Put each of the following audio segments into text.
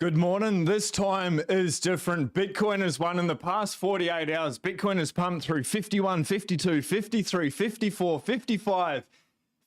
Good morning. This time is different. Bitcoin has won in the past 48 hours. Bitcoin has pumped through 51, 52, 53, 54, 55,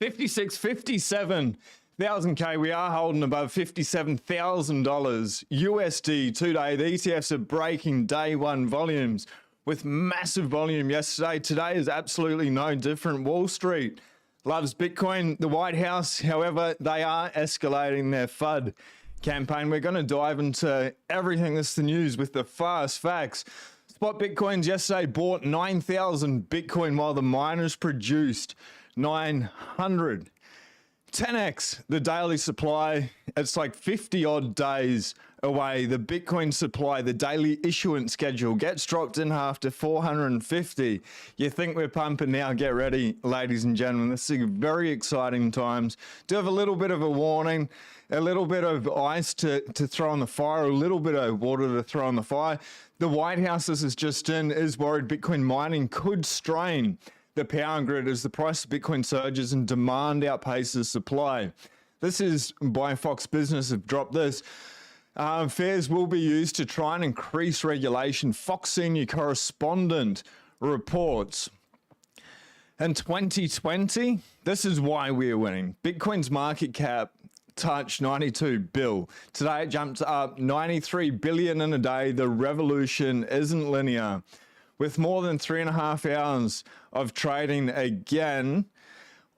56, 57,000 K. We are holding above $57,000 USD today. The ETFs are breaking day one volumes with massive volume yesterday. Today is absolutely no different. Wall Street loves Bitcoin. The White House, however, they are escalating their FUD campaign. We're going to dive into everything that's the news with the fast facts. Spot Bitcoins yesterday bought 9,000 Bitcoin while the miners produced 900. 10x the daily supply. It's like 50 odd days away. The Bitcoin supply, the daily issuance schedule gets dropped in half to 450. You think we're pumping now? Get ready, ladies and gentlemen. This is very exciting times. Do have a little bit of a warning, a little bit of ice to throw on the fire, a little bit of water to throw on the fire. The White House, this is just in, is worried Bitcoin mining could strain the power grid as the price of Bitcoin surges and demand outpaces supply. This is by Fox Business have dropped this. Fares will be used to try and increase regulation. Fox senior correspondent reports. In 2020, this is why we're winning. Bitcoin's market cap touched 92 bill. Today it jumped up 93 billion in a day. The revolution isn't linear. With more than 3.5 hours of trading again,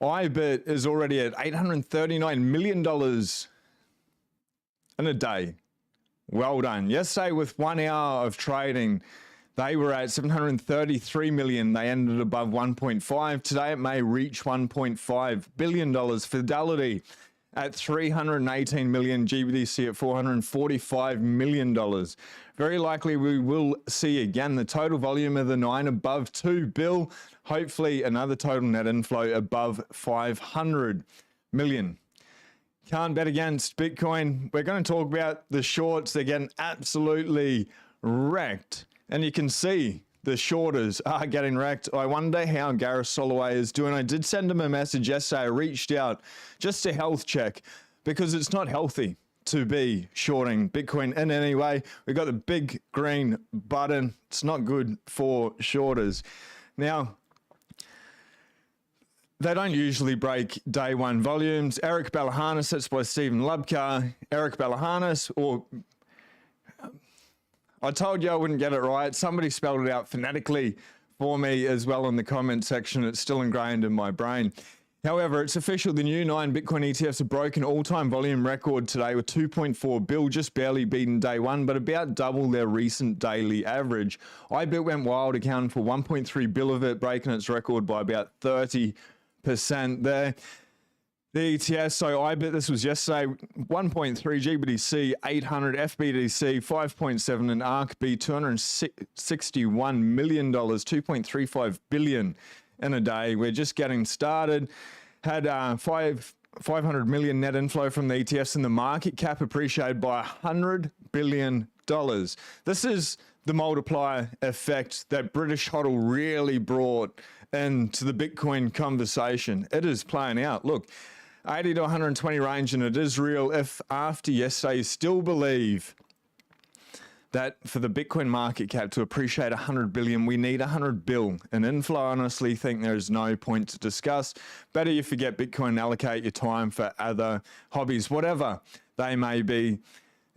IBIT is already at $839 million in a day. Well done. Yesterday, with 1 hour of trading, they were at 733 million. They ended above 1.5. Today, it may reach $1.5 billion. Fidelity at 318 million, GBDC at $445 million. Very likely we will see again the total volume of the 9 above 2 bill. Hopefully another total net inflow above 500 million. Can't bet against Bitcoin. We're going to talk about the shorts. They're getting absolutely wrecked. And you can see the shorters are getting wrecked. I wonder how Gareth Soloway is doing. I did send him a message yesterday. I reached out just to health check because it's not healthy to be shorting Bitcoin in any way. We've got the big green button. It's not good for shorters. Now, they don't usually break day one volumes. Eric Balahanis, that's by Stephen Lubka. Eric Balahanis, or I told you I wouldn't get it right. Somebody spelled it out phonetically for me as well in the comment section. It's still ingrained in my brain. However, it's official. The new 9 Bitcoin ETFs have broken all-time volume record today with 2.4 bill, just barely beaten day one, but about double their recent daily average. IBIT went wild, accounting for 1.3 bill of it, breaking its record by about 30% there. The ETFs, so IBIT, this was yesterday, 1.3, GBDC 800, FBDC 5.7, and ARKB $261 million, 2.35 billion in a day. We're just getting started. Had 500 million net inflow from the ETFs, and the market cap appreciated by $100 billion. This is the multiplier effect that British HODL really brought into the Bitcoin conversation. It is playing out. Look, 80 to 120 range, and it is real. If after yesterday you still believe that for the Bitcoin market cap to appreciate 100 billion, we need 100 bill. An inflow, I honestly think there is no point to discuss. Better you forget Bitcoin and allocate your time for other hobbies, whatever they may be.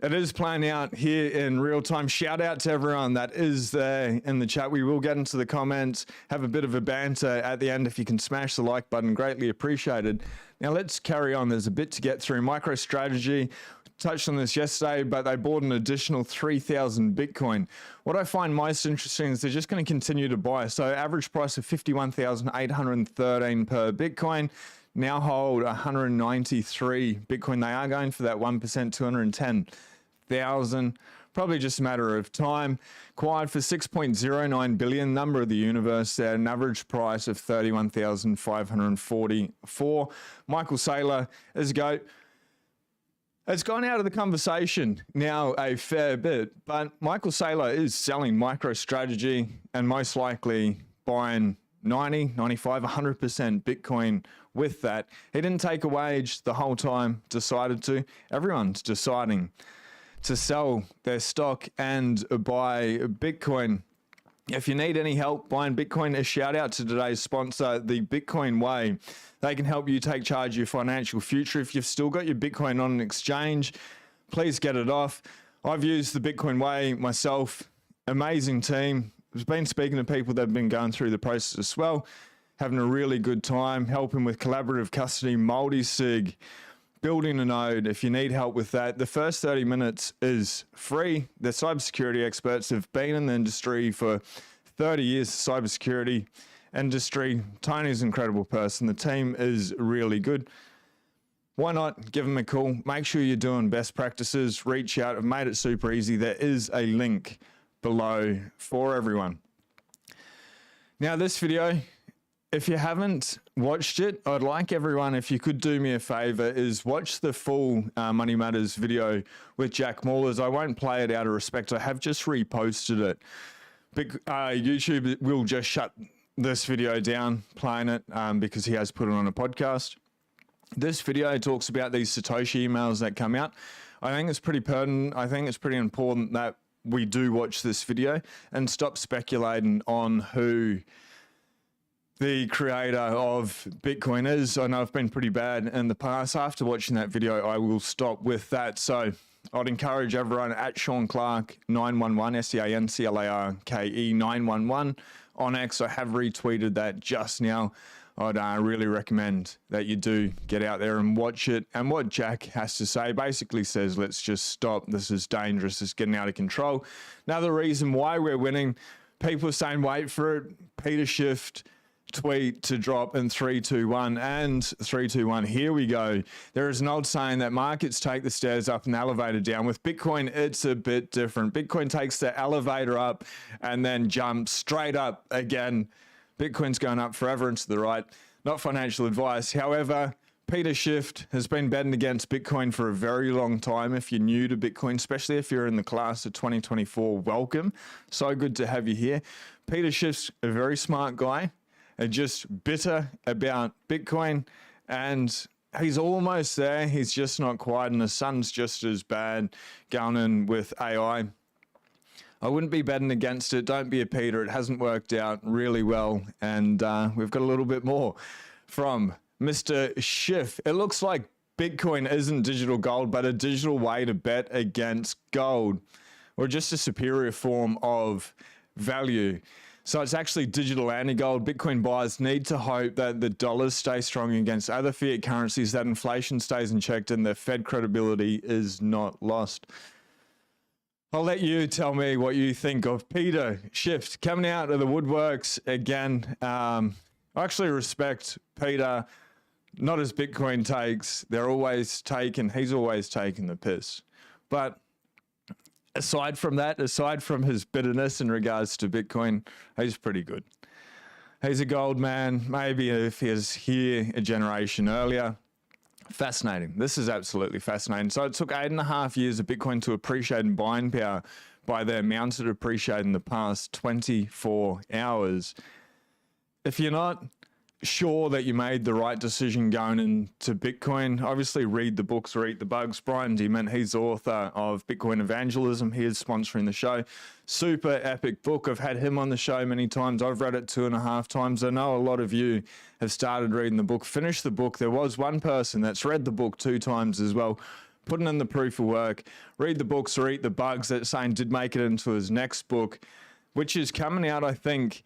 It is playing out here in real time. Shout out to everyone that is there in the chat. We will get into the comments, have a bit of a banter at the end. If you can smash the like button, greatly appreciated. Now let's carry on. There's a bit to get through. MicroStrategy, touched on this yesterday, but they bought an additional 3,000 Bitcoin. What I find most interesting is they're just going to continue to buy. So average price of 51,813 per Bitcoin. Now hold 193 Bitcoin. They are going for that 1%, 210,000. Probably just a matter of time. Acquired for 6.09 billion, number of the universe, at an average price of 31,544. Michael Saylor is a GOAT. It's gone out of the conversation now a fair bit, but Michael Saylor is selling MicroStrategy and most likely buying 90, 95, 100% Bitcoin with that. He didn't take a wage the whole time, decided to. Everyone's deciding to sell their stock and buy Bitcoin. If you need any help buying Bitcoin, a shout out to today's sponsor, the Bitcoin Way. They can help you take charge of your financial future. If you've still got your Bitcoin on an exchange, please get it off. I've used the Bitcoin Way myself. Amazing team. I've been speaking to people that have been going through the process as well, having a really good time, helping with collaborative custody, multi-sig, building a node. If you need help with that, the first 30 minutes is free. The cybersecurity experts have been in the industry for 30 years, cybersecurity industry. Tony's an incredible person. The team is really good. Why not give them a call? Make sure you're doing best practices. Reach out. I've made it super easy. There is a link below for everyone. Now, this video, if you haven't watched it, I'd like everyone, if you could do me a favor, is watch the full Money Matters video with Jack Maulers. I won't play it out of respect. I have just reposted it. YouTube will just shut this video down playing it because he has put it on a podcast. This video talks about these Satoshi emails that come out. I think it's pretty pertinent. I think it's pretty important that we do watch this video and stop speculating on who the creator of Bitcoin is. I know I've been pretty bad in the past. After watching that video, I will stop with that. So I'd encourage everyone at Sean Clark 911, SeanClarke 911 on X. I have retweeted that just now. I'd really recommend that you do get out there and watch it. And what Jack has to say basically says, let's just stop. This is dangerous. It's getting out of control. Another reason why we're winning, people are saying, wait for it. Peter Schiff tweet to drop in 3, 2, 1 and 3, 2, 1. Here we go. There is an old saying that markets take the stairs up and the elevator down. With Bitcoin, it's a bit different. Bitcoin takes the elevator up and then jumps straight up again. Bitcoin's going up forever and to the right. Not financial advice. However, Peter Schiff has been betting against Bitcoin for a very long time. If you're new to Bitcoin, especially if you're in the class of 2024, welcome. So good to have you here. Peter Schiff's a very smart guy, and just bitter about Bitcoin, and he's almost there. He's just not quite, and the sun's just as bad going in with AI. I wouldn't be betting against it. Don't be a Peter. It hasn't worked out really well. And we've got a little bit more from Mr. Schiff. It looks like Bitcoin isn't digital gold, but a digital way to bet against gold, or just a superior form of value. So it's actually digital anti-gold. Bitcoin buyers need to hope that the dollars stay strong against other fiat currencies, that inflation stays in check, and the Fed credibility is not lost. I'll let you tell me what you think of Peter Schiff coming out of the woodworks again. I actually respect Peter, not as Bitcoin takes. They're always taking, he's always taking the piss. But aside from that, aside from his bitterness in regards to Bitcoin, he's pretty good. He's a gold man. Maybe if he was here a generation earlier. Fascinating. This is absolutely fascinating. So it took 8.5 years of Bitcoin to appreciate in buying power by the amounts it appreciated in the past 24 hours. If you're not sure that you made the right decision going into Bitcoin, obviously read the books or eat the bugs. Brian Demant, he's the author of Bitcoin Evangelism. He is sponsoring the show. Super epic book. I've had him on the show many times. I've read it 2.5 times. I know a lot of you have started reading the book, finished the book. There was one person that's read the book 2 times as well, putting in the proof of work. Read the books or eat the bugs. That's saying did make it into his next book, which is coming out, I think,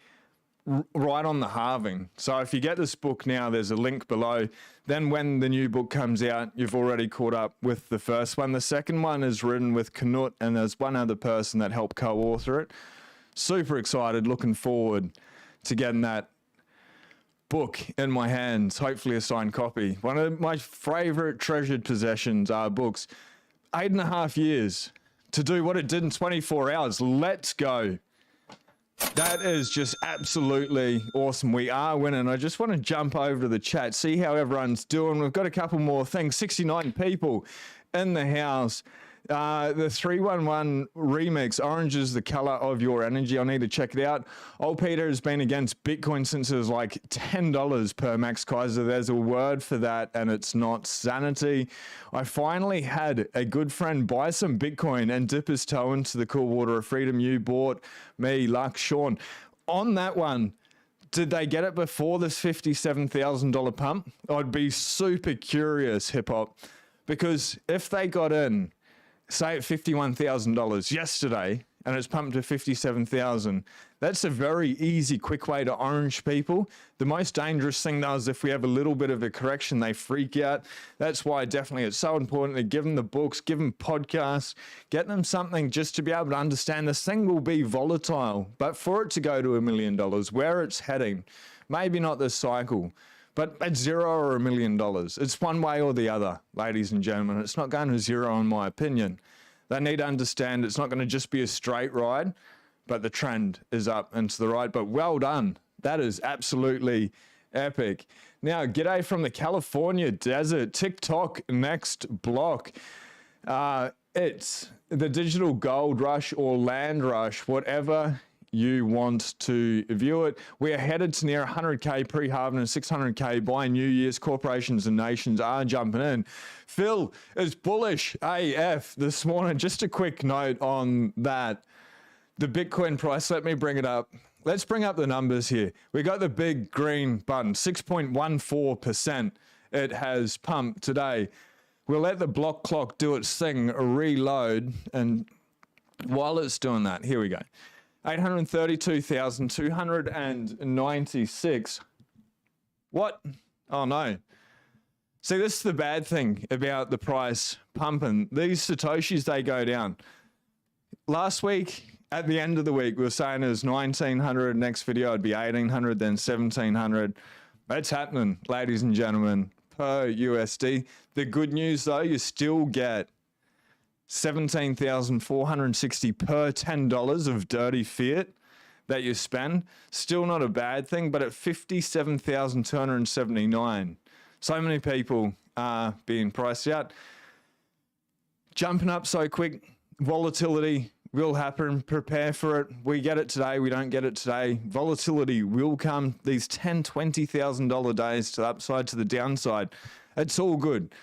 right on the halving. So if you get this book now, there's a link below. Then when the new book comes out, you've already caught up with the first one. The second one is written with Knut, and there's one other person that helped co-author it. Super excited, looking forward to getting that book in my hands, hopefully a signed copy. One of my favorite treasured possessions are books. 8.5 years to do what it did in 24 hours. Let's go. That is just absolutely awesome. We are winning. I just want to jump over to the chat, see how everyone's doing. We've got a couple more things. 69 people in the house. The 311 remix, orange is the color of your energy. I need to check it out. Old Peter has been against Bitcoin since it was like $10 per Max Kaiser. There's a word for that, and it's not sanity. I finally had a good friend buy some Bitcoin and dip his toe into the cool water of freedom. You bought me, Lark, Sean. On that one, did they get it before this $57,000 pump? I'd be super curious, hip hop, because if they got in, say at $51,000 yesterday, and it's pumped to 57,000. That's a very easy, quick way to orange people. The most dangerous thing though is if we have a little bit of a correction, they freak out. That's why definitely it's so important to give them the books, give them podcasts, get them something just to be able to understand this thing will be volatile. But for it to go to $1 million, where it's heading, maybe not this cycle, but at 0 or $1 million, it's one way or the other, ladies and gentlemen. It's not going to 0 in my opinion. They need to understand it's not going to just be a straight ride, but the trend is up and to the right. But well done. That is absolutely epic. Now, g'day from the California desert. TikTok next block. It's the digital gold rush or land rush, whatever you want to view it. We are headed to near 100K pre-halving and 600K by New Year's. Corporations and nations are jumping in. Phil is bullish AF this morning. Just a quick note on that. The Bitcoin price, let me bring it up. Let's bring up the numbers here. We got the big green button, 6.14%. It has pumped today. We'll let the block clock do its thing, reload, and while it's doing that, here we go. 832,296. What? Oh no. See, this is the bad thing about the price pumping. These Satoshis, they go down. Last week, at the end of the week, we were saying it was 1,900. Next video, it'd be 1,800, then 1,700. It's happening, ladies and gentlemen, per USD. The good news, though, you still get 17,460 per $10 of dirty fiat that you spend. Still not a bad thing, but at 57,279. So many people are being priced out. Jumping up so quick, volatility will happen. Prepare for it. We get it today. We don't get it today. Volatility will come. These $10,000, $20,000 days to the upside, to the downside. It's all good.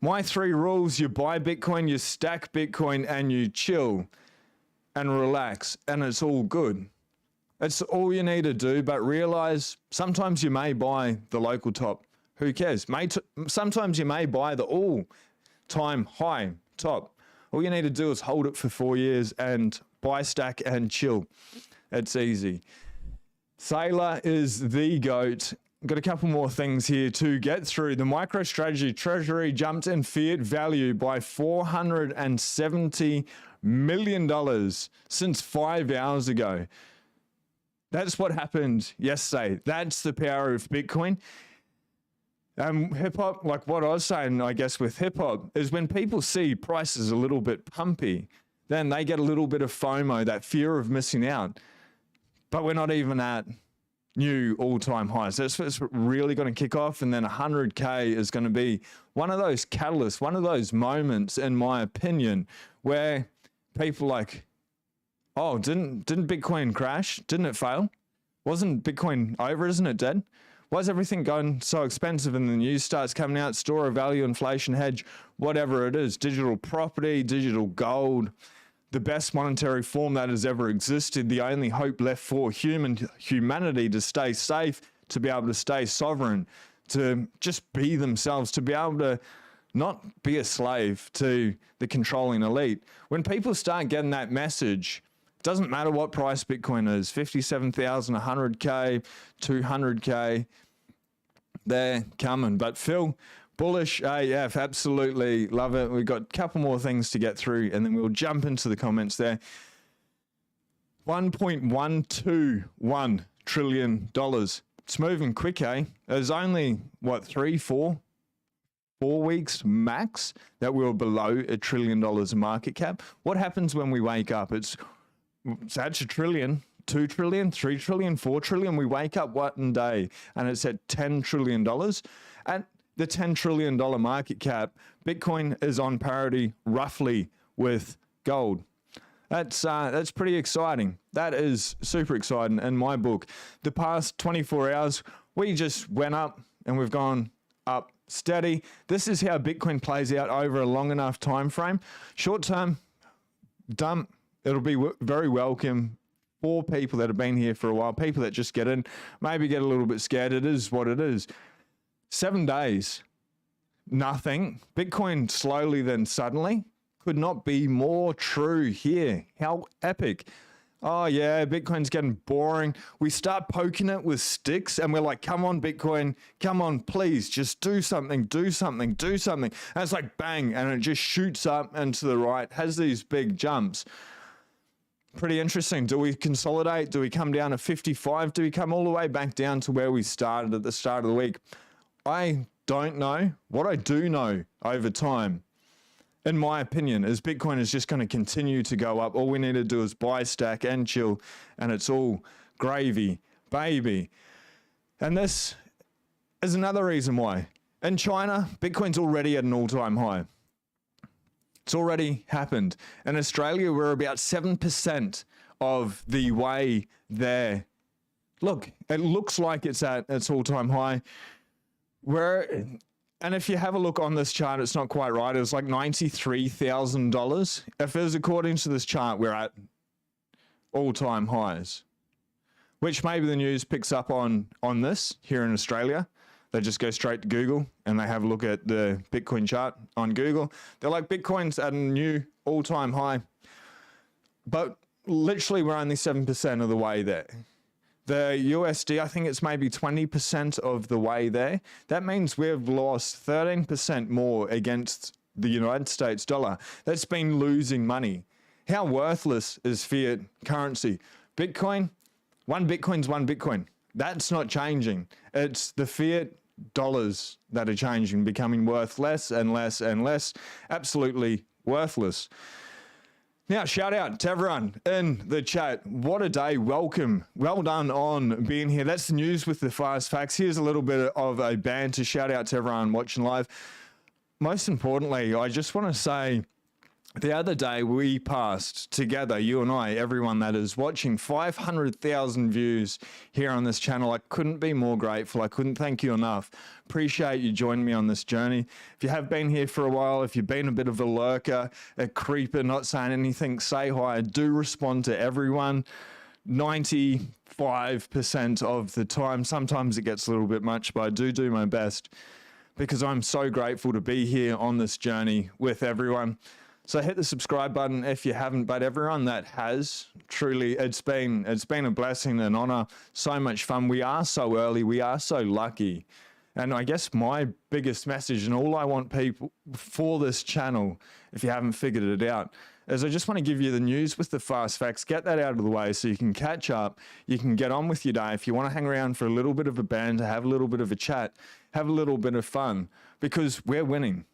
My 3 rules: you buy Bitcoin, you stack Bitcoin, and you chill and relax, and it's all good. It's all you need to do, but realize sometimes you may buy the local top. Who cares? Sometimes you may buy the all-time high top. All you need to do is hold it for 4 years and buy, stack, and chill. It's easy. Sailor is the GOAT. Got a couple more things here to get through. The MicroStrategy treasury jumped in fiat value by $470 million since 5 hours ago. That's what happened yesterday. That's the power of Bitcoin. Hip hop, like what I was saying, I guess with hip hop, is when people see prices a little bit pumpy, then they get a little bit of FOMO, that fear of missing out. But we're not even at new all-time highs. That's what's really going to kick off, and then 100K is going to be one of those catalysts, one of those moments, in my opinion, where people like, oh, didn't Bitcoin crash? Didn't it fail? Wasn't Bitcoin over? Isn't it dead? Why is everything going so expensive? And the news starts coming out, store of value, inflation hedge, whatever it is, digital property, digital gold, the best monetary form that has ever existed, the only hope left for humanity to stay safe, to be able to stay sovereign, to just be themselves, to be able to not be a slave to the controlling elite. When people start getting that message, it doesn't matter what price Bitcoin is, 57,000, 100K, 200K, they're coming. But Phil, bullish AF, absolutely love it. We've got a couple more things to get through, and then we'll jump into the comments there. $1.121 trillion. It's moving quick, eh? There's only, what, 4 weeks max that we were below $1 trillion market cap. What happens when we wake up? That's $1 trillion, 2 trillion, 3 trillion, 4 trillion. We wake up one day and it's at $10 trillion. And the $10 trillion market cap, Bitcoin is on parity roughly with gold. That's pretty exciting. That is super exciting in my book. The past 24 hours, we just went up and we've gone up steady. This is how Bitcoin plays out over a long enough time frame. Short term, dump. It'll be very welcome for people that have been here for a while, people that just get in, maybe get a little bit scared. It is what it is. 7 days, nothing. Bitcoin slowly then suddenly. Could not be more true here. How epic. Oh yeah, Bitcoin's getting boring. We start poking it with sticks and we're like, come on, Bitcoin, come on, please, just do something, do something, do something. And it's like bang, and it just shoots up and to the right, has these big jumps. Pretty interesting. Do we consolidate? Do we come down to 55? Do we come all the way back down to where we started at the start of the week? I don't know. What I do know over time, in my opinion, is Bitcoin is just going to continue to go up. All we need to do is buy, stack, and chill, and it's all gravy, baby. And this is another reason why. In China, Bitcoin's already at an all-time high. It's already happened. In Australia, we're about 7% of the way there. Look, it looks like it's at its all-time high. And if you have a look on this chart, it's not quite right. It was like $93,000. If it was according to this chart, we're at all-time highs, which maybe the news picks up on this here in Australia. They just go straight to Google and they have a look at the Bitcoin chart on Google. They're like, Bitcoin's at a new all-time high. But literally, we're only 7% of the way there. The USD, I think it's maybe 20% of the way there. That means we've lost 13% more against the United States dollar. That's been losing money. How worthless is fiat currency? Bitcoin, one Bitcoin's one Bitcoin. That's not changing. It's the fiat dollars that are changing, becoming worth less and less and less. Absolutely worthless. Now, shout out to everyone in the chat. What a day. Welcome. Well done on being here. That's the news with the fast facts. Here's a little bit of a banter. Shout out to everyone watching live. Most importantly, I just want to say, the other day we passed together, you and I, everyone that is watching, 500,000 views here on this channel. I couldn't be more grateful. I couldn't thank you enough. Appreciate you joining me on this journey. If you have been here for a while, if you've been a bit of a lurker, a creeper, not saying anything, say hi. I do respond to everyone 95% of the time. Sometimes it gets a little bit much, but I do my best because I'm so grateful to be here on this journey with everyone. So hit the subscribe button if you haven't, but everyone that has, truly, it's been a blessing and honor. So much fun. We are so early. We are so lucky. And I guess my biggest message and all I want people for this channel, if you haven't figured it out, is I just want to give you the news with the fast facts, get that out of the way so you can catch up, you can get on with your day. If you want to hang around for a little bit of a banter, have a little bit of a chat, have a little bit of fun, because we're winning.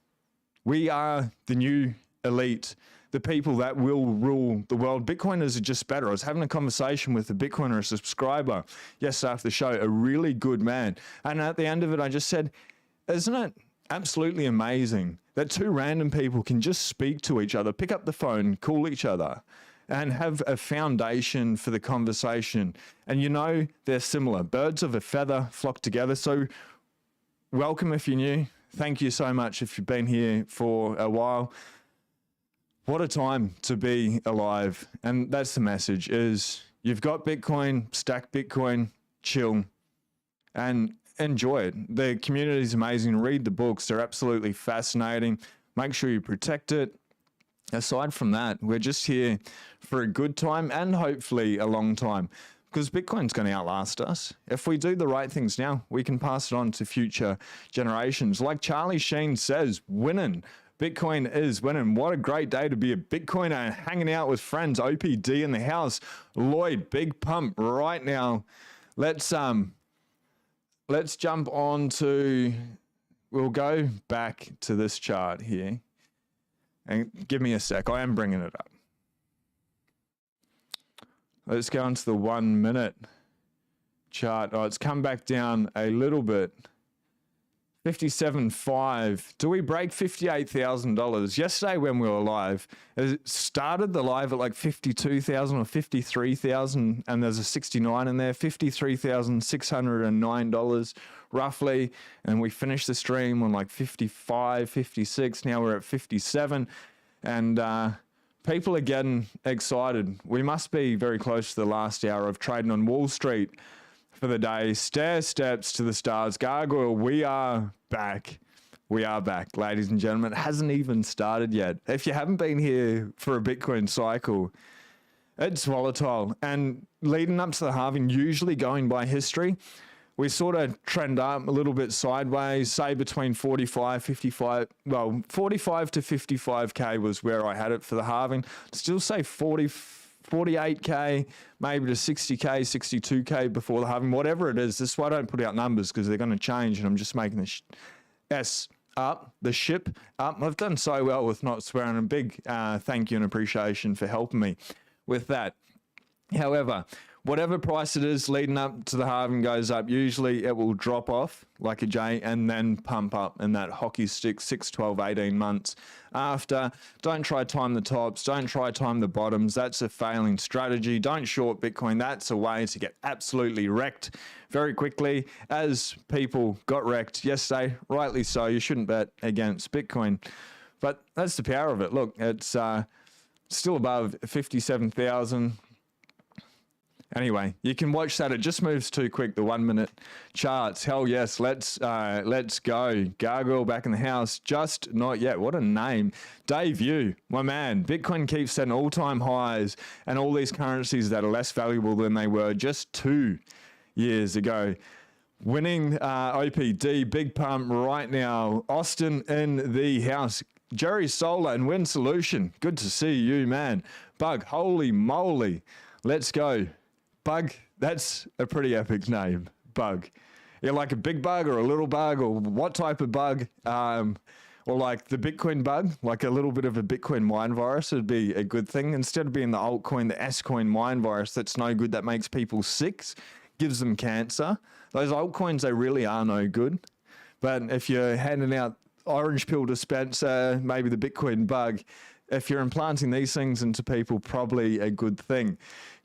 We are the new elite, the people that will rule the world. Bitcoiners are just better. I was having a conversation with a Bitcoiner, a subscriber, yesterday after the show, a really good man. And at the end of it, I just said, isn't it absolutely amazing that two random people can just speak to each other, pick up the phone, call each other, and have a foundation for the conversation? And you know, they're similar. Birds of a feather flock together. So welcome if you're new. Thank you so much if you've been here for a while. What a time to be alive. And that's the message, is you've got Bitcoin, stack Bitcoin, chill, and enjoy it. The community is amazing. Read the books. They're absolutely fascinating. Make sure you protect it. Aside from that, we're just here for a good time and hopefully a long time, because Bitcoin's going to outlast us. If we do the right things now, we can pass it on to future generations. Like Charlie Sheen says, winning. Bitcoin is winning. What a great day to be a Bitcoiner and hanging out with friends. OPD in the house. Lloyd, big pump right now. Let's jump on to, we'll go back to this chart here. And give me a sec. I am bringing it up. Let's go into the 1 minute chart. Oh, it's come back down a little bit 57.5. Do we break $58,000? Yesterday when we were live, it started the live at like 52,000 or 53,000, and there's a 69 in there, $53,609 roughly, and we finished the stream on like 55, 56. Now we're at 57, and people are getting excited. We must be very close to the last hour of trading on Wall Street for the day. Stair steps to the stars. Gargoyle, we are back. We are back, ladies and gentlemen. It hasn't even started yet. If you haven't been here for a Bitcoin cycle, it's volatile. And leading up to the halving, usually going by history, we sort of trend up a little bit sideways, say between 45 to 55K was where I had it for the halving. Still say 48K, maybe to 60K, 62K before the halving, whatever it is. This is why I don't put out numbers, because they're going to change, and I'm just making the S up, the ship up. I've done so well with not swearing. A big thank you and appreciation for helping me with that. However, whatever price it is leading up to the halving goes up, usually it will drop off like a J and then pump up in that hockey stick 6, 12, 18 months after. Don't try time the tops. Don't try time the bottoms. That's a failing strategy. Don't short Bitcoin. That's a way to get absolutely wrecked very quickly, as people got wrecked yesterday. Rightly so. You shouldn't bet against Bitcoin. But that's the power of it. Look, it's still above 57,000. Anyway, you can watch that. It just moves too quick, the 1 minute charts. Hell yes, let's go. Gargoyle back in the house. Just not yet. What a name. Dave Yu, my man. Bitcoin keeps setting all-time highs, and all these currencies that are less valuable than they were just 2 years ago. Winning OPD, big pump right now. Austin in the house. Jerry Solar and Win Solution. Good to see you, man. Bug, holy moly. Let's go. Bug, that's a pretty epic name, Bug. You're like a big bug or a little bug, or what type of bug? Or like the Bitcoin bug, like a little bit of a Bitcoin mind virus would be a good thing. Instead of being the altcoin, the S-coin mind virus that's no good, that makes people sick, gives them cancer. Those altcoins, they really are no good. But if you're handing out orange pill dispenser, maybe the Bitcoin bug, if you're implanting these things into people, probably a good thing.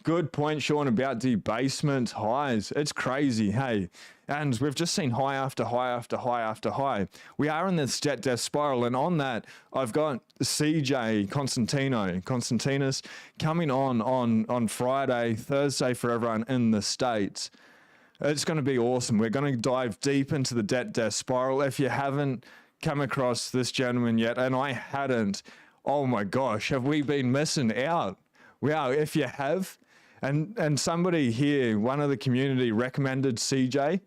Good point, Sean, about debasement highs. It's crazy, hey. And we've just seen high after high after high after high. We are in this death spiral, and on that, I've got CJ Constantinos coming on Friday, Thursday for everyone in the States. It's going to be awesome. We're going to dive deep into the death spiral. If you haven't come across this gentleman yet, and I hadn't, oh my gosh, have we been missing out? Wow, if you have, and somebody here, one of the community recommended CJ,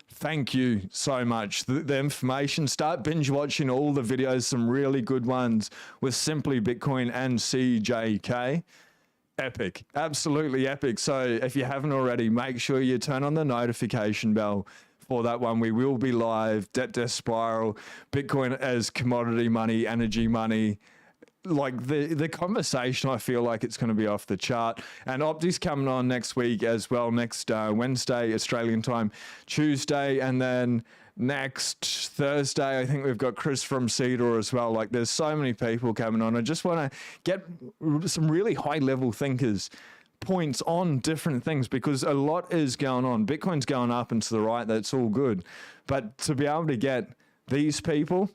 thank you so much. The information, start binge watching all the videos, some really good ones with Simply Bitcoin and CJK. Epic, absolutely epic. So if you haven't already, make sure you turn on the notification bell for that one. We will be live, death spiral, Bitcoin as commodity money, energy money. Like the conversation, I feel like it's going to be off the chart. And Opti's coming on next week as well, next Wednesday, Australian time, Tuesday, and then next Thursday, I think we've got Chris from Cedar as well. Like, there's so many people coming on. I just want to get some really high-level thinkers points on different things, because a lot is going on. Bitcoin's going up and to the right. That's all good. But to be able to get these people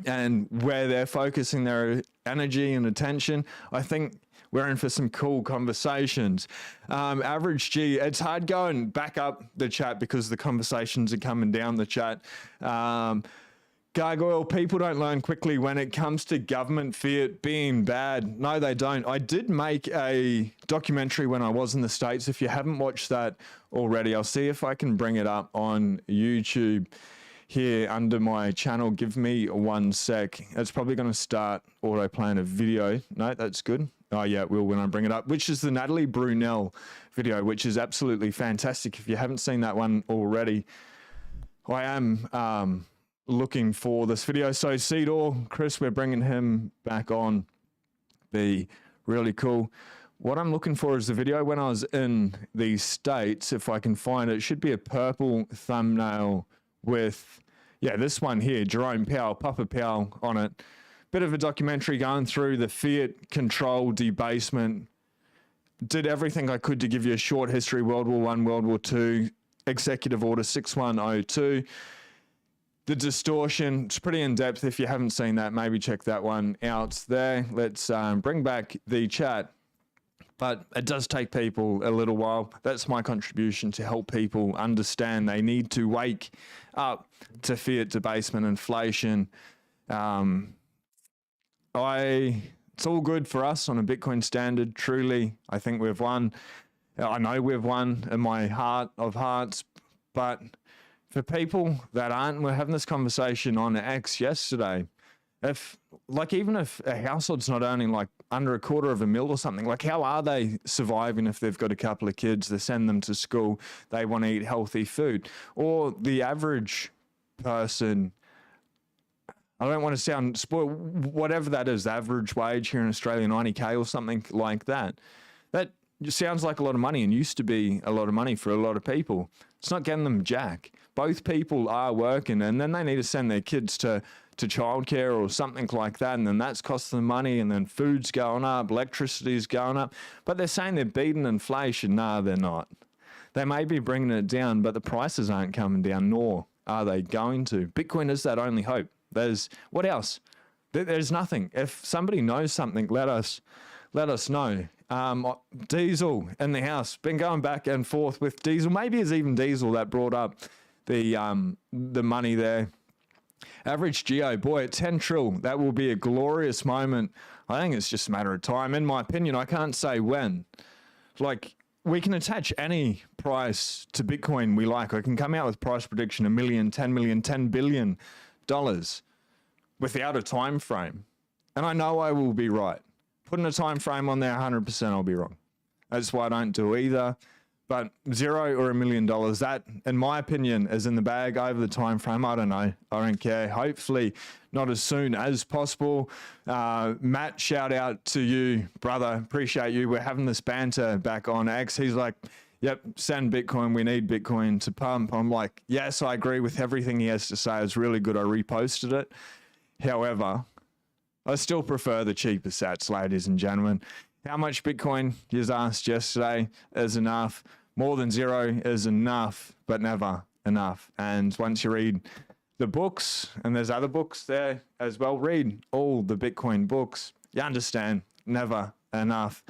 and where they're focusing their energy and attention, I think we're in for some cool conversations. Average G, it's hard going back up the chat because the conversations are coming down the chat. Gargoyle, people don't learn quickly when it comes to government fiat being bad. No, they don't. I did make a documentary when I was in the States. If you haven't watched that already, I'll see if I can bring it up on YouTube here under my channel. Give me 1 sec. It's probably going to start auto-playing a video. No, that's good. Oh yeah, it will when I bring it up, which is the Natalie Brunel video, which is absolutely fantastic. If you haven't seen that one already, I am looking for this video. So Cedar, Chris, we're bringing him back on. Be really cool. What I'm looking for is the video when I was in the States. If I can find it, it should be a purple thumbnail with Yeah, this one here, Jerome Powell, Papa Powell on it. Bit of a documentary going through the fiat control debasement. Did everything I could to give you a short history, World War I, World War II, Executive Order 6102. The distortion, it's pretty in-depth. If you haven't seen that, maybe check that one out there. Let's bring back the chat. But it does take people a little while. That's my contribution, to help people understand they need to wake up to fiat debasement, inflation. It's all good for us on a Bitcoin standard. Truly, I think we've won. I know we've won in my heart of hearts. But for people that aren't, we're having this conversation on X yesterday. Even if a household's not earning like under $250,000 or something, like how are they surviving if they've got a couple of kids, they send them to school, they want to eat healthy food? Or the average person, I don't want to sound spoiled, whatever that is, the average wage here in Australia, 90K or something like that. That sounds like a lot of money and used to be a lot of money for a lot of people. It's not getting them jack. Both people are working, and then they need to send their kids to childcare or something like that, and then that's costing them money, and then food's going up, electricity's going up. But they're saying they're beating inflation. No, they're not. They may be bringing it down, but the prices aren't coming down, nor are they going to. Bitcoin is that only hope. There's what else? There's nothing. If somebody knows something, let us know. Diesel in the house, been going back and forth with Diesel. Maybe it's even Diesel that brought up the money there. Average Geo, boy, at 10 trill, that will be a glorious moment. I think it's just a matter of time. In my opinion, I can't say when. Like, we can attach any price to Bitcoin we like. I can come out with price prediction, $1 million, $10 million, $10 billion without a time frame. And I know I will be right. Putting a time frame on there, 100% I'll be wrong. That's why I don't do either. But $0 or $1 million, that, in my opinion, is in the bag over the time frame. I don't know. I don't care. Hopefully not as soon as possible. Matt, shout out to you, brother. Appreciate you. We're having this banter back on X. He's like, yep, send Bitcoin. We need Bitcoin to pump. I'm like, yes, I agree with everything he has to say. It's really good. I reposted it. However, I still prefer the cheaper sats, ladies and gentlemen. How much Bitcoin, you asked yesterday, is enough? More than zero is enough, but never enough. And once you read the books, and there's other books there as well, read all the Bitcoin books. You understand, never enough.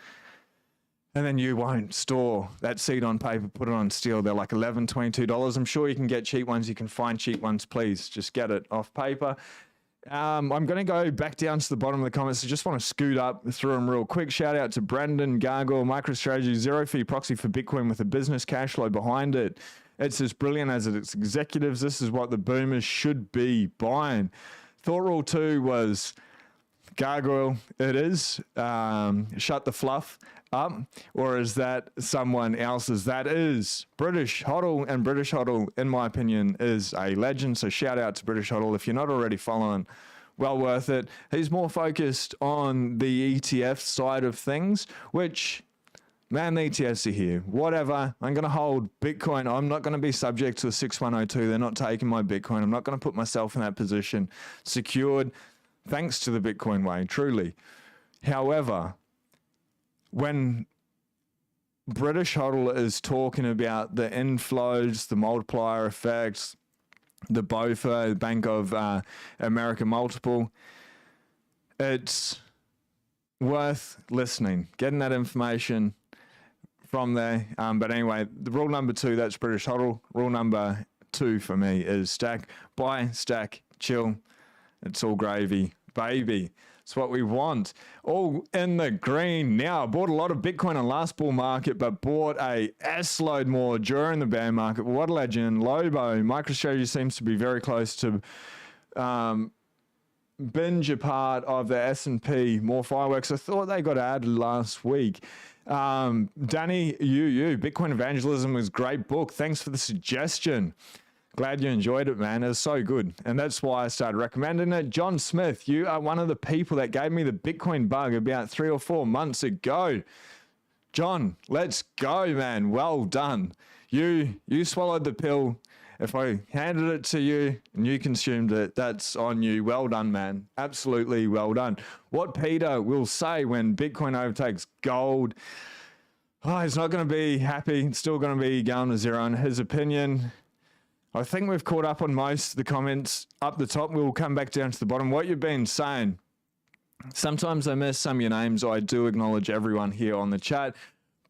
And then you won't store that seed on paper, put it on steel. They're like $11, $22. I'm sure you can get cheap ones. You can find cheap ones, please. Just get it off paper. I'm going to go back down to the bottom of the comments. I just want to scoot up through them real quick. Shout out to Brendan, Gargoyle, MicroStrategy, zero fee proxy for Bitcoin with a business cash flow behind it. It's as brilliant as its executives. This is what the boomers should be buying. Thought rule 2 was Gargoyle. It is. Shut the fluff up. Or is that someone else's? That is British HODL, and British HODL, in my opinion, is a legend. So shout out to British HODL. If you're not already following, well worth it. He's more focused on the ETF side of things, which, man, the ETFs are here. Whatever. I'm going to hold Bitcoin. I'm not going to be subject to a 6102. They're not taking my Bitcoin. I'm not going to put myself in that position. Secured, thanks to the Bitcoin way, truly. However, when British HODL is talking about the inflows, the multiplier effects, the BOFA, the Bank of America multiple, it's worth listening, getting that information from there. But anyway, the rule number 2, that's British HODL. Rule number 2 for me is stack, buy, stack, chill. It's all gravy, baby. It's what we want. All in the green now. I bought a lot of Bitcoin on last bull market, but bought a S-load more during the bear market. What a legend. Lobo. MicroStrategy seems to be very close to binge a part of the S&P. More fireworks. I thought they got added last week. Danny UU, Bitcoin Evangelism was a great book. Thanks for the suggestion. Glad you enjoyed it, man. It was so good. And that's why I started recommending it. John Smith, you are one of the people that gave me the Bitcoin bug about 3 or 4 months ago. John, let's go, man. Well done. You swallowed the pill If I handed it to you and you consumed it, that's on you. Well done, man. Absolutely well done. What Peter will say when Bitcoin overtakes gold, oh, he's not going to be happy. It's still going to be going to zero in his opinion. I think we've caught up on most of the comments up the top. We'll come back down to the bottom. What you've been saying, sometimes I miss some of your names. I do acknowledge everyone here on the chat.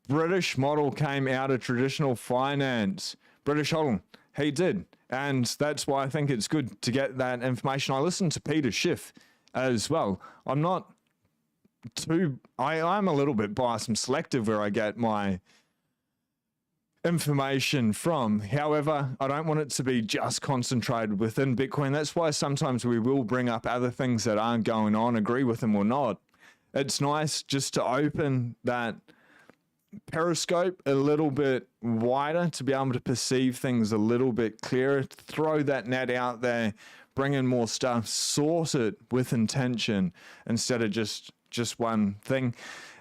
British model came out of traditional finance. British model, he did. And that's why I think it's good to get that information. I listened to Peter Schiff as well. I'm not too, I'm a little bit biased and selective where I get my information from. However, I don't want it to be just concentrated within Bitcoin. That's why sometimes we will bring up other things that aren't going on, agree with them or not. It's nice just to open that periscope a little bit wider to be able to perceive things a little bit clearer, throw that net out there, bring in more stuff, source it with intention instead of just one thing.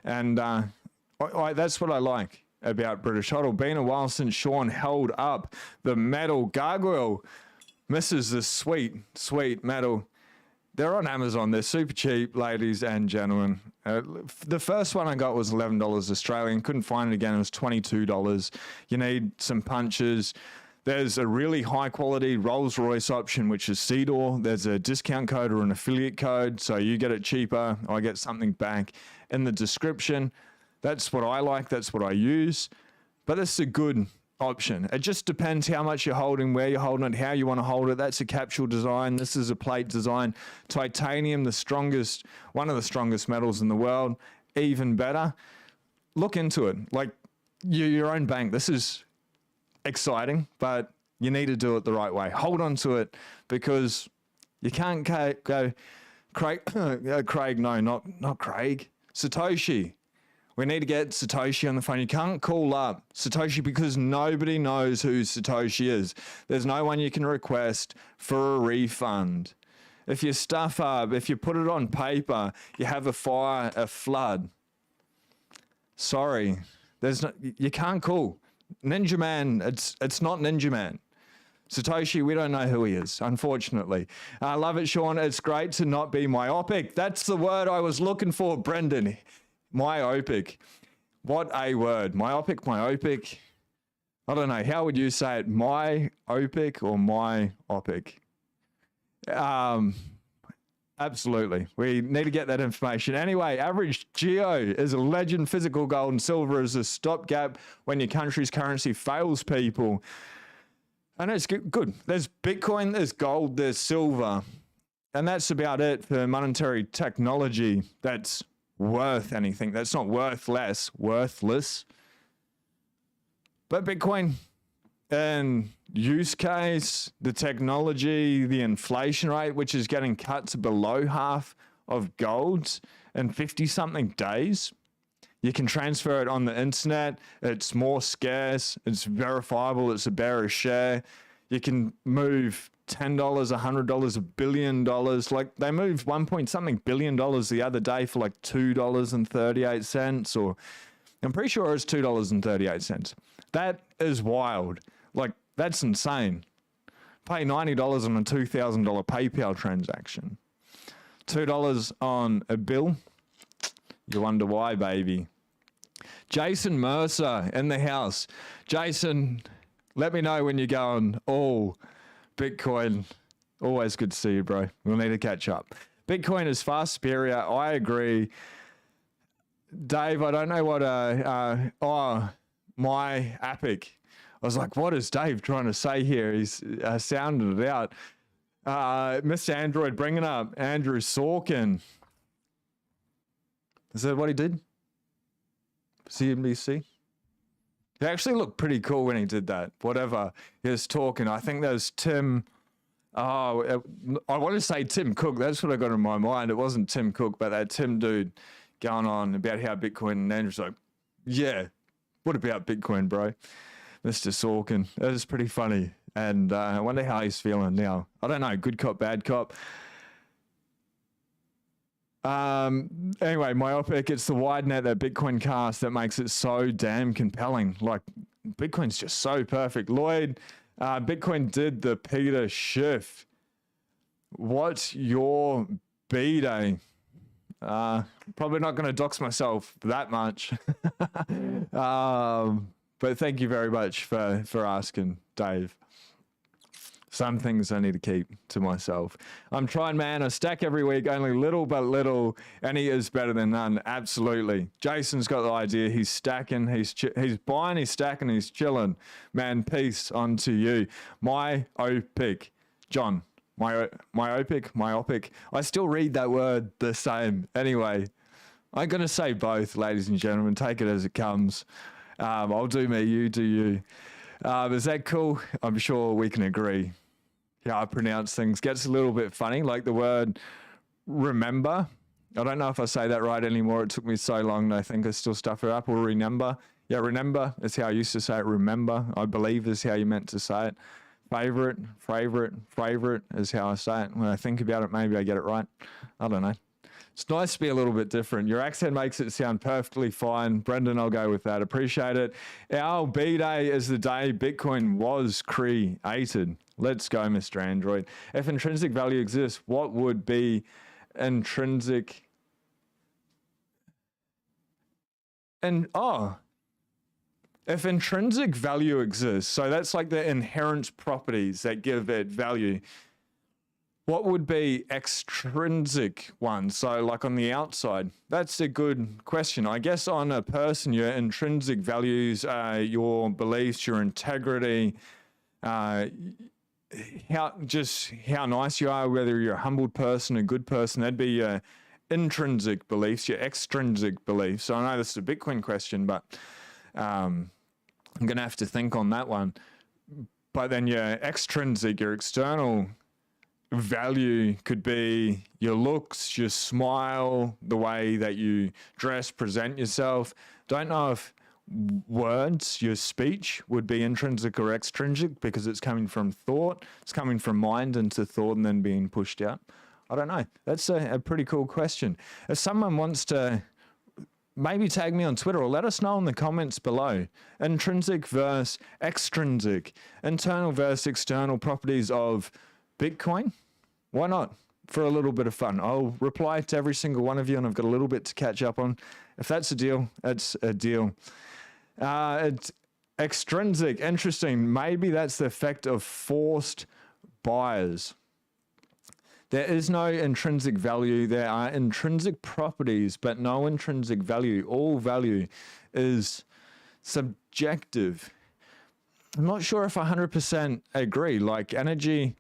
And that's what I like about British HODL. Been a while since Sean held up the metal gargoyle. Misses the sweet metal. They're on Amazon. They're super cheap, ladies and gentlemen. The first one I got was $11 Australian. Couldn't find it again. It was $22. You need some punches. There's a really high quality Rolls-Royce option, which is CDOR. There's a discount code or an affiliate code, so you get it cheaper. I get something back in the description. That's what I like. That's what I use. But this is a good option. It just depends how much you're holding, where you're holding it, how you want to hold it. That's a capsule design. This is a plate design. Titanium, the strongest, one of the strongest metals in the world. Even better. Look into it. Like your own bank. This is exciting, but you need to do it the right way. Hold on to it because you can't go Craig. No, not Craig. Satoshi. We need to get Satoshi on the phone. You can't call up Satoshi because nobody knows who Satoshi is. There's no one you can request for a refund. If you stuff up, if you put it on paper, you have a fire, a flood. Sorry, you can't call. Ninja Man, it's not Ninja Man. Satoshi, we don't know who he is, unfortunately. I love it, Sean. It's great to not be myopic. That's the word I was looking for, Brendan. Myopic. What a word. Myopic. I don't know. How would you say it? Myopic or myopic? Absolutely. We need to get that information. Anyway, average geo is a legend. Physical gold and silver is a stopgap when your country's currency fails people. And it's good. There's Bitcoin, there's gold, there's silver. And that's about it for monetary technology that's worth anything. That's not worth less, worthless. But Bitcoin and use case, the technology, the inflation rate, which is getting cut to below half of gold in 50-something days. You can transfer it on the internet. It's more scarce. It's verifiable. It's a bearer share. You can move $10, $100, $1 billion. Like they moved 1 billion dollars the other day for like $2.38, or I'm pretty sure it's $2.38. That is wild. Like that's insane. Pay $90 on a $2,000 PayPal transaction. $2 on a bill. You wonder why, baby. Jason Mercer in the house. Jason, let me know when you're going all Bitcoin. Always good to see you, bro. We'll need to catch up. Bitcoin is far superior. I agree. Dave, I don't know what my Epic. I was like, what is Dave trying to say here? He's sounded it out. Mr. Android bringing up Andrew Sorkin. Is that what he did? CNBC? He actually looked pretty cool when he did that. Whatever he was talking. I think there's Tim. I want to say Tim Cook. That's what I got in my mind. It wasn't Tim Cook, but that Tim dude going on about how Bitcoin, and Andrew's like, yeah, what about Bitcoin, bro? Mr. Sorkin. That is pretty funny. And I wonder how he's feeling now. I don't know. Good cop, bad cop. Anyway, myopic, it's the wide net that Bitcoin casts that makes it so damn compelling. Like, Bitcoin's just so perfect. Lloyd, Bitcoin did the Peter Schiff. What's your B-Day? Probably not going to dox myself that much. But thank you very much for asking, Dave. Some things I need to keep to myself. I'm trying, man. I stack every week, only little but little, and he is better than none. Absolutely. Jason's got the idea. He's stacking, he's buying, he's stacking, he's chilling. Man, peace onto you. Myopic. John, myopic. I still read that word the same. Anyway, I'm going to say both, ladies and gentlemen. Take it as it comes. I'll do me, you do you. Is that cool? I'm sure we can agree. Yeah, I pronounce things. Gets a little bit funny, like the word remember. I don't know if I say that right anymore. It took me so long that I think I still stuff it up. Or remember. Yeah, remember is how I used to say it. Remember, I believe, is how you meant to say it. Favorite is how I say it. When I think about it, maybe I get it right. I don't know. It's nice to be a little bit different. Your accent makes it sound perfectly fine. Brendan, I'll go with that. Appreciate it. Our B-Day is the day Bitcoin was created. Let's go, Mr. Android. If intrinsic value exists, what would be intrinsic? If intrinsic value exists, so that's like the inherent properties that give it value. What would be extrinsic ones? So like on the outside, that's a good question. I guess on a person, your intrinsic values, your beliefs, your integrity, how nice you are, whether you're a humbled person, a good person, that'd be your intrinsic beliefs, your extrinsic beliefs. So I know this is a Bitcoin question, but I'm going to have to think on that one. But then your extrinsic, your external value could be your looks, your smile, the way that you dress, present yourself. Don't know if words, your speech, would be intrinsic or extrinsic because it's coming from thought. It's coming from mind into thought and then being pushed out. I don't know. That's a pretty cool question. If someone wants to maybe tag me on Twitter or let us know in the comments below. Intrinsic versus extrinsic, internal versus external properties of Bitcoin. Why not? For a little bit of fun. I'll reply to every single one of you, and I've got a little bit to catch up on. If that's a deal, that's a deal. It's extrinsic, interesting. Maybe that's the effect of forced buyers. There is no intrinsic value. There are intrinsic properties, but no intrinsic value. All value is subjective. I'm not sure if I 100% agree. Like energy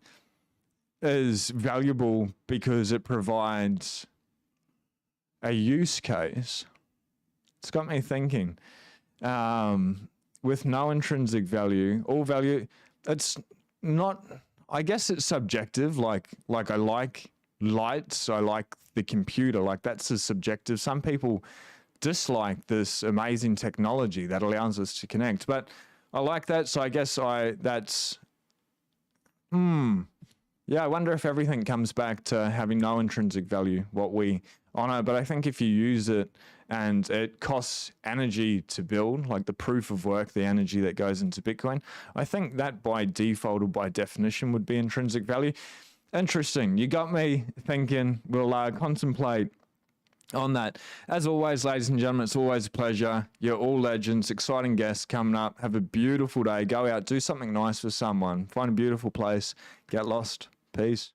is valuable because it provides a use case. It's got me thinking. With no intrinsic value, all value, it's not, I guess it's subjective. Like I like lights, I like the computer, like that's a subjective. Some people dislike this amazing technology that allows us to connect, but I like that. So I guess that's, yeah, I wonder if everything comes back to having no intrinsic value, what we honor. But I think if you use it and it costs energy to build, like the proof of work, the energy that goes into Bitcoin, I think that by default or by definition would be intrinsic value. Interesting. You got me thinking. We'll contemplate on that. As always, ladies and gentlemen, it's always a pleasure. You're all legends. Exciting guests coming up. Have a beautiful day. Go out, do something nice for someone. Find a beautiful place. Get lost. Peace.